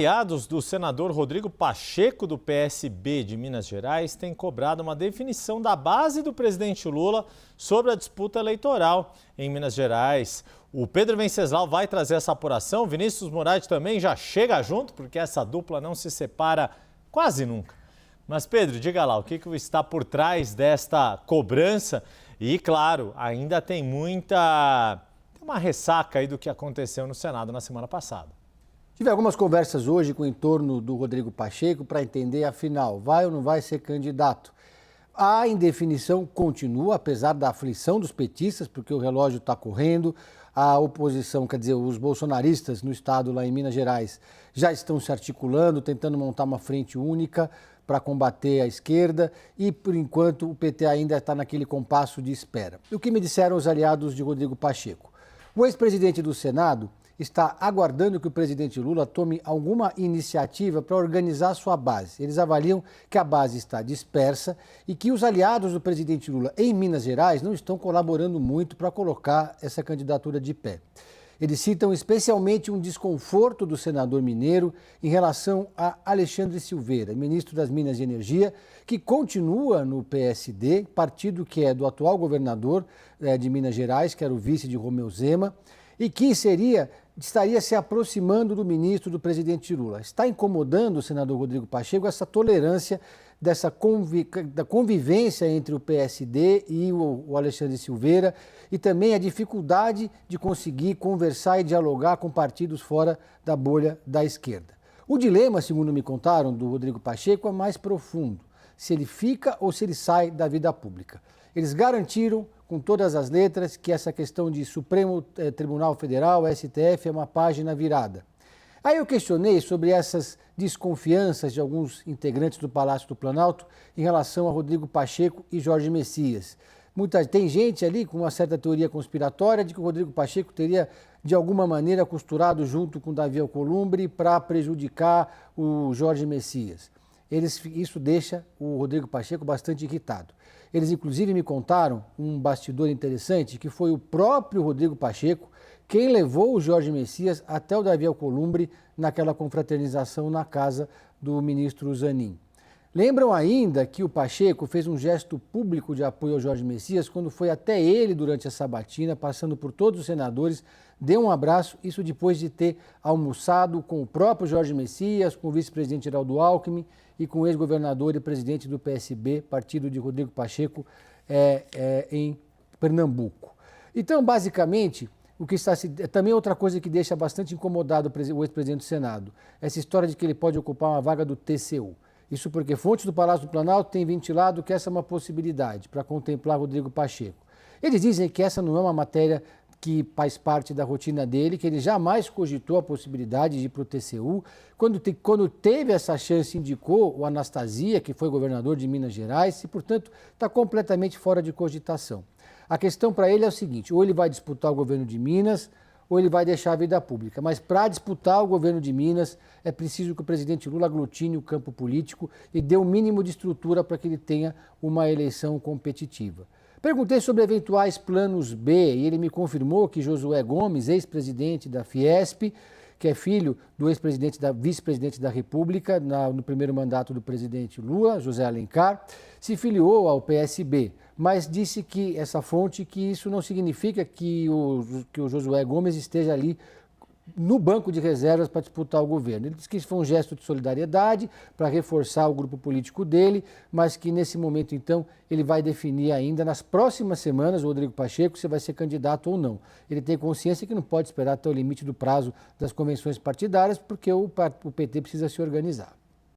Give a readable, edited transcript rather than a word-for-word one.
Aliados do senador Rodrigo Pacheco, do PSB de Minas Gerais, têm cobrado uma definição da base do presidente Lula sobre a disputa eleitoral em Minas Gerais. O Pedro Venceslau vai trazer essa apuração. Vinícius Moraes também já chega junto, porque essa dupla não se separa quase nunca. Mas, Pedro, diga lá, o que está por trás desta cobrança? E, claro, ainda tem uma ressaca aí do que aconteceu no Senado na semana passada. Tive algumas conversas hoje com o entorno do Rodrigo Pacheco para entender, afinal, vai ou não vai ser candidato. A indefinição continua, apesar da aflição dos petistas, porque o relógio está correndo. A oposição, quer dizer, os bolsonaristas no estado, lá em Minas Gerais, já estão se articulando, tentando montar uma frente única para combater a esquerda e, por enquanto, o PT ainda está naquele compasso de espera. E o que me disseram os aliados de Rodrigo Pacheco? O ex-presidente do Senado está aguardando que o presidente Lula tome alguma iniciativa para organizar sua base. Eles avaliam que a base está dispersa e que os aliados do presidente Lula em Minas Gerais não estão colaborando muito para colocar essa candidatura de pé. Eles citam especialmente um desconforto do senador mineiro em relação a Alexandre Silveira, ministro das Minas e Energia, que continua no PSD, partido que é do atual governador de Minas Gerais, que era o vice de Romeu Zema, e que estaria se aproximando do ministro do presidente Lula. Está incomodando o senador Rodrigo Pacheco essa tolerância da convivência entre o PSD e o Alexandre Silveira e também a dificuldade de conseguir conversar e dialogar com partidos fora da bolha da esquerda. O dilema, segundo me contaram, do Rodrigo Pacheco é mais profundo, se ele fica ou se ele sai da vida pública. Eles garantiram com todas as letras que essa questão de Supremo Tribunal Federal, STF, é uma página virada. Aí eu questionei sobre essas desconfianças de alguns integrantes do Palácio do Planalto em relação a Rodrigo Pacheco e Jorge Messias. Tem gente ali com uma certa teoria conspiratória de que o Rodrigo Pacheco teria, de alguma maneira, costurado junto com Davi Alcolumbre para prejudicar o Jorge Messias. Isso deixa o Rodrigo Pacheco bastante irritado. Eles, inclusive, me contaram um bastidor interessante, que foi o próprio Rodrigo Pacheco quem levou o Jorge Messias até o Davi Alcolumbre naquela confraternização na casa do ministro Zanin. Lembram ainda que o Pacheco fez um gesto público de apoio ao Jorge Messias quando foi até ele durante a sabatina, passando por todos os senadores, deu um abraço, isso depois de ter almoçado com o próprio Jorge Messias, com o vice-presidente Geraldo Alckmin e com o ex-governador e presidente do PSB, partido de Rodrigo Pacheco, em Pernambuco. Então, basicamente, também outra coisa que deixa bastante incomodado o ex-presidente do Senado, essa história de que ele pode ocupar uma vaga do TCU. Isso porque fontes do Palácio do Planalto têm ventilado que essa é uma possibilidade para contemplar Rodrigo Pacheco. Eles dizem que essa não é uma matéria que faz parte da rotina dele, que ele jamais cogitou a possibilidade de ir para o TCU. Quando teve essa chance, indicou o Anastasia, que foi governador de Minas Gerais, e, portanto, está completamente fora de cogitação. A questão para ele é o seguinte: ou ele vai disputar o governo de Minas, ou ele vai deixar a vida pública. Mas para disputar o governo de Minas, é preciso que o presidente Lula aglutine o campo político e dê o mínimo de estrutura para que ele tenha uma eleição competitiva. Perguntei sobre eventuais planos B e ele me confirmou que Josué Gomes, ex-presidente da Fiesp, que é filho do vice-presidente da República no primeiro mandato do presidente Lula, José Alencar, se filiou ao PSB, mas disse que essa fonte que isso não significa que o Josué Gomes esteja ali no banco de reservas para disputar o governo. Ele disse que isso foi um gesto de solidariedade para reforçar o grupo político dele, mas que nesse momento, então, ele vai definir ainda nas próximas semanas, o Rodrigo Pacheco, se vai ser candidato ou não. Ele tem consciência que não pode esperar até o limite do prazo das convenções partidárias, porque o PT precisa se organizar.